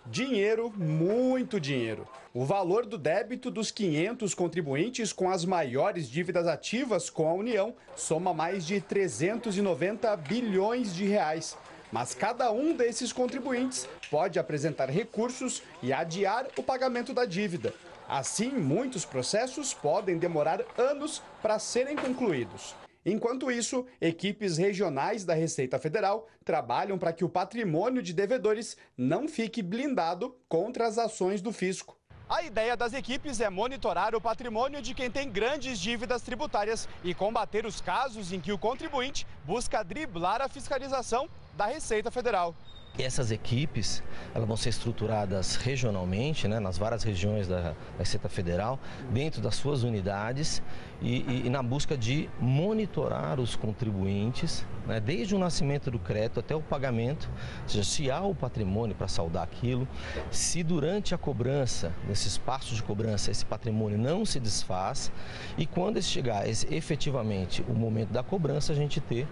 Dinheiro, muito dinheiro. O valor do débito dos 500 contribuintes com as maiores dívidas ativas com a União soma mais de 390 bilhões de reais. Mas cada um desses contribuintes pode apresentar recursos e adiar o pagamento da dívida. Assim, muitos processos podem demorar anos para serem concluídos. Enquanto isso, equipes regionais da Receita Federal trabalham para que o patrimônio de devedores não fique blindado contra as ações do fisco. A ideia das equipes é monitorar o patrimônio de quem tem grandes dívidas tributárias e combater os casos em que o contribuinte busca driblar a fiscalização da Receita Federal. Essas equipes elas vão ser estruturadas regionalmente, né, nas várias regiões da Receita Federal, dentro das suas unidades e na busca de monitorar os contribuintes, né, desde o nascimento do crédito até o pagamento, ou seja, se há o patrimônio para saldar aquilo, se durante a cobrança, nesses passos de cobrança, esse patrimônio não se desfaz e quando chegar efetivamente o momento da cobrança, a gente ter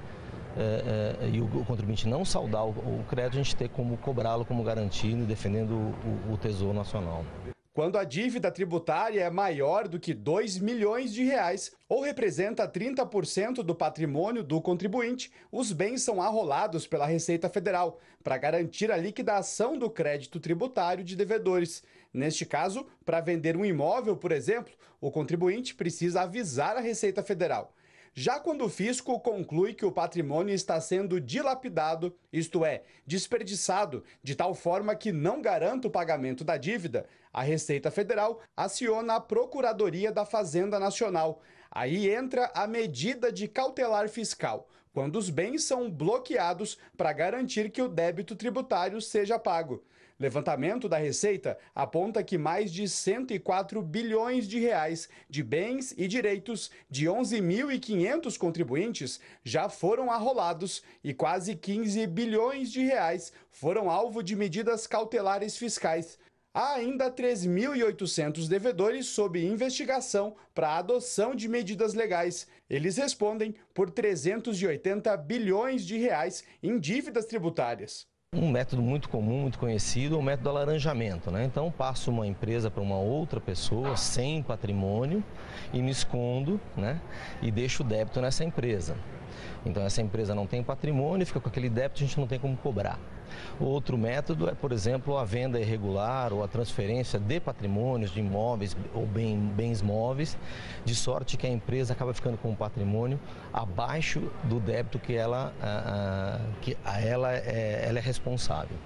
e o contribuinte não saldar o crédito, a gente ter como cobrá-lo como garantido, defendendo o Tesouro Nacional. Quando a dívida tributária é maior do que 2 milhões de reais ou representa 30% do patrimônio do contribuinte, os bens são arrolados pela Receita Federal para garantir a liquidação do crédito tributário de devedores. Neste caso, para vender um imóvel, por exemplo, o contribuinte precisa avisar a Receita Federal. Já quando o fisco conclui que o patrimônio está sendo dilapidado, isto é, desperdiçado, de tal forma que não garanta o pagamento da dívida, a Receita Federal aciona a Procuradoria da Fazenda Nacional. Aí entra a medida de cautelar fiscal, quando os bens são bloqueados para garantir que o débito tributário seja pago. Levantamento da Receita aponta que mais de 104 bilhões de reais de bens e direitos de 11.500 contribuintes já foram arrolados e quase 15 bilhões de reais foram alvo de medidas cautelares fiscais. Há ainda 3.800 devedores sob investigação para a adoção de medidas legais. Eles respondem por 380 bilhões de reais em dívidas tributárias. Um método muito comum, muito conhecido, é o método do alaranjamento, né? Então, passo uma empresa para uma outra pessoa sem patrimônio e me escondo, né? E deixo o débito nessa empresa. Então, essa empresa não tem patrimônio, fica com aquele débito, a gente não tem como cobrar. Outro método é, por exemplo, a venda irregular ou a transferência de patrimônios, de imóveis ou bens móveis, de sorte que a empresa acaba ficando com um patrimônio abaixo do débito que ela é responsável.